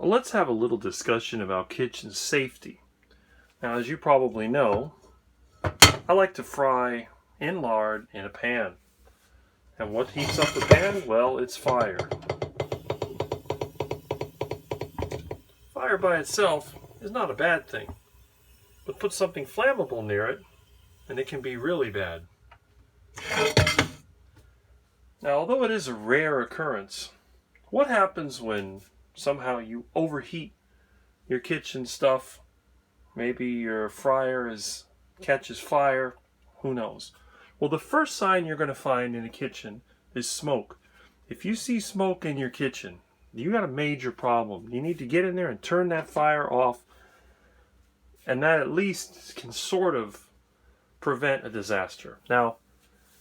Well, let's have a little discussion about kitchen safety. Now, as you probably know, I like to fry in lard in a pan. And what heats up the pan? Well, it's fire. Fire by itself is not a bad thing, but put something flammable near it and it can be really bad. Now, although it is a rare occurrence, what happens when somehow you overheat your kitchen stuff? Maybe your fryer catches fire, who knows? Well, the first sign you're going to find in a kitchen is smoke. If you see smoke in your kitchen, you got a major problem. You need to get in there and turn that fire off, and that at least can sort of prevent a disaster. Now,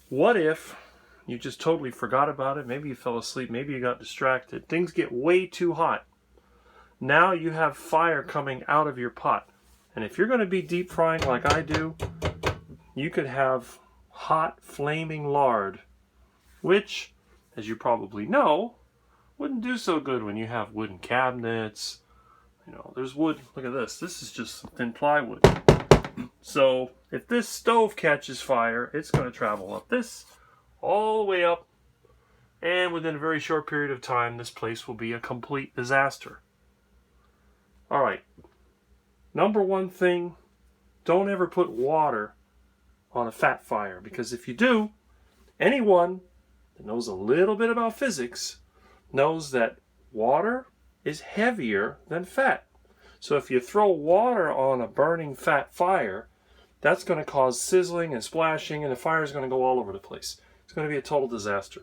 what if you just totally forgot about it? Maybe you fell asleep, maybe you got distracted. Things get way too hot. Now you have fire coming out of your pot. And if you're going to be deep frying like I do, you could have hot, flaming lard, which, as you probably know, wouldn't do so good when you have wooden cabinets. You know, there's wood. Look at this. This is just thin plywood. So if this stove catches fire, it's going to travel up this, all the way up, and within a very short period of time, this place will be a complete disaster. All right. Number one thing, don't ever put water on a fat fire, because if you do, anyone that knows a little bit about physics knows that water is heavier than fat. So if you throw water on a burning fat fire, that's going to cause sizzling and splashing, and the fire is going to go all over the place. It's going to be a total disaster.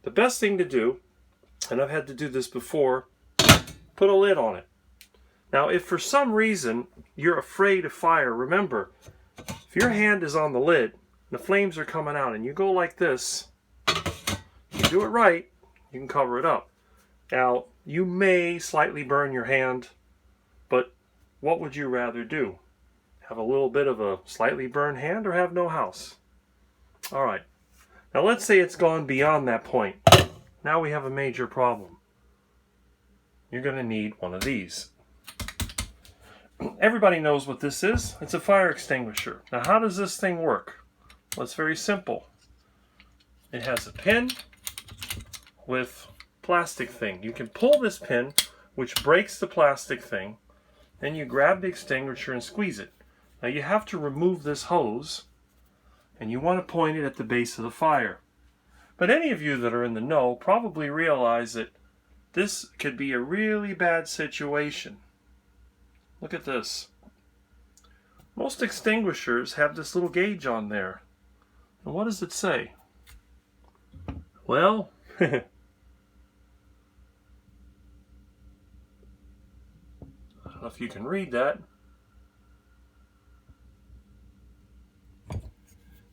The best thing to do, and I've had to do this before, put a lid on it. Now, if for some reason you're afraid of fire, remember, if your hand is on the lid, the flames are coming out, and you go like this, you do it right, you can cover it up. Now, you may slightly burn your hand, but what would you rather do? Have a little bit of a slightly burned hand or have no house? All right. Now, let's say it's gone beyond that point. Now we have a major problem. You're going to need one of these. Everybody knows what this is. It's a fire extinguisher. Now, how does this thing work? Well, it's very simple. It has a pin with plastic thing. You can pull this pin, which breaks the plastic thing. Then you grab the extinguisher and squeeze it. Now, you have to remove this hose, and you want to point it at the base of the fire. But any of you that are in the know probably realize that this could be a really bad situation. Look at this. Most extinguishers have this little gauge on there. And what does it say? Well, I don't know if you can read that.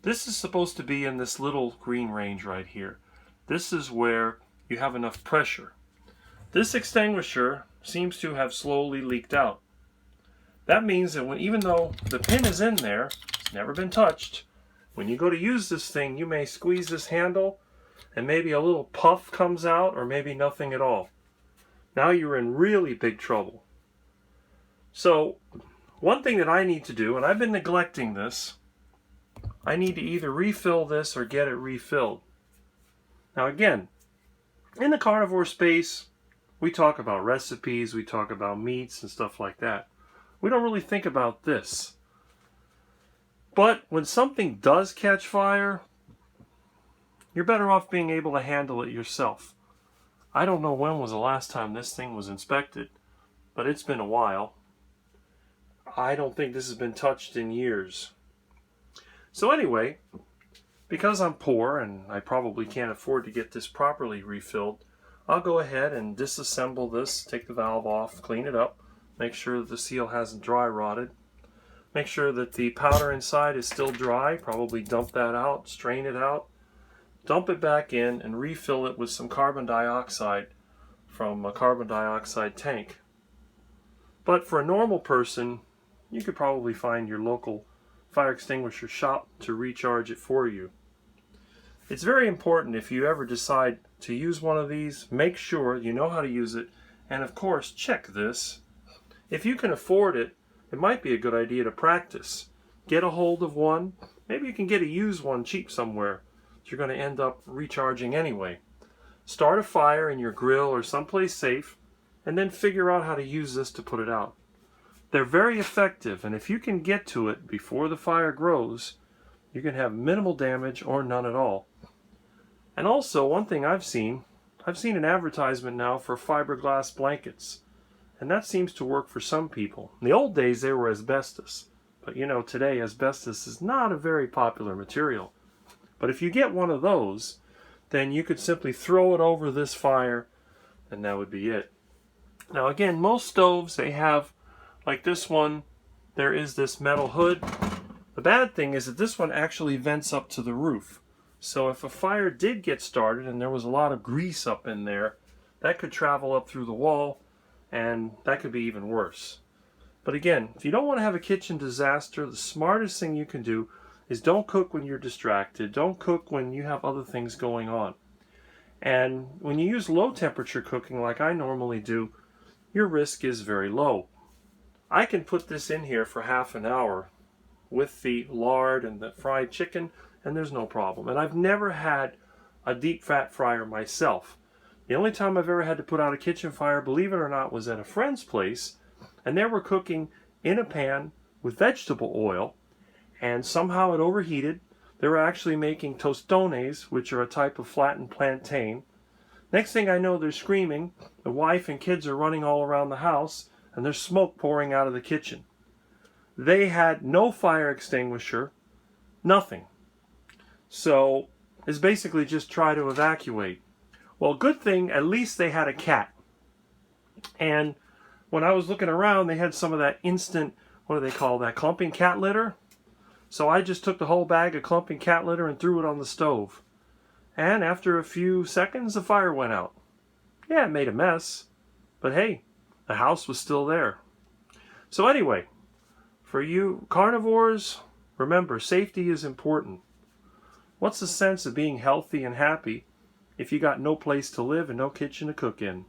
This is supposed to be in this little green range right here. This is where you have enough pressure. This extinguisher seems to have slowly leaked out. That means that even though the pin is in there, it's never been touched, when you go to use this thing, you may squeeze this handle and maybe a little puff comes out or maybe nothing at all. Now you're in really big trouble. So one thing that I need to do, and I've been neglecting this, I need to either refill this or get it refilled. Now again, in the carnivore space, we talk about recipes, we talk about meats and stuff like that. We don't really think about this. But when something does catch fire, you're better off being able to handle it yourself. I don't know when was the last time this thing was inspected, but it's been a while. I don't think this has been touched in years. So anyway, because I'm poor and I probably can't afford to get this properly refilled, I'll go ahead and disassemble this, take the valve off, clean it up, make sure that the seal hasn't dry rotted, make sure that the powder inside is still dry, probably dump that out, strain it out, dump it back in, and refill it with some carbon dioxide from a carbon dioxide tank. But for a normal person, you could probably find your local fire extinguisher shop to recharge it for you. It's very important if you ever decide to use one of these, make sure you know how to use it And of course, check this. If you can afford it, it might be a good idea to practice. Get a hold of one. Maybe you can get a used one cheap somewhere. You're going to end up recharging anyway. Start a fire in your grill or someplace safe, and then figure out how to use this to put it out. They're very effective, and if you can get to it before the fire grows, you can have minimal damage or none at all. And also, one thing I've seen an advertisement now for fiberglass blankets, and that seems to work for some people. In the old days, they were asbestos, but you know, today asbestos is not a very popular material. But if you get one of those, then you could simply throw it over this fire, and that would be it. Now again, most stoves, they have, like this one, there is this metal hood. The bad thing is that this one actually vents up to the roof. So if a fire did get started and there was a lot of grease up in there, that could travel up through the wall, and that could be even worse. But again, if you don't want to have a kitchen disaster, the smartest thing you can do is don't cook when you're distracted. Don't cook when you have other things going on. And when you use low temperature cooking like I normally do, your risk is very low. I can put this in here for half an hour with the lard and the fried chicken, and there's no problem. And I've never had a deep fat fryer myself. The only time I've ever had to put out a kitchen fire, believe it or not, was at a friend's place, and they were cooking in a pan with vegetable oil, and somehow it overheated. They were actually making tostones, which are a type of flattened plantain. Next thing I know, they're screaming. The wife and kids are running all around the house, and there's smoke pouring out of the kitchen. They had no fire extinguisher, nothing. So it's basically just try to evacuate. Well, good thing, at least they had a cat. And when I was looking around, they had some of that instant, what do they call that, clumping cat litter? So I just took the whole bag of clumping cat litter and threw it on the stove. And after a few seconds, the fire went out. Yeah, it made a mess, but hey, the house was still there. So anyway, for you carnivores, remember, safety is important. What's the sense of being healthy and happy if you got no place to live and no kitchen to cook in?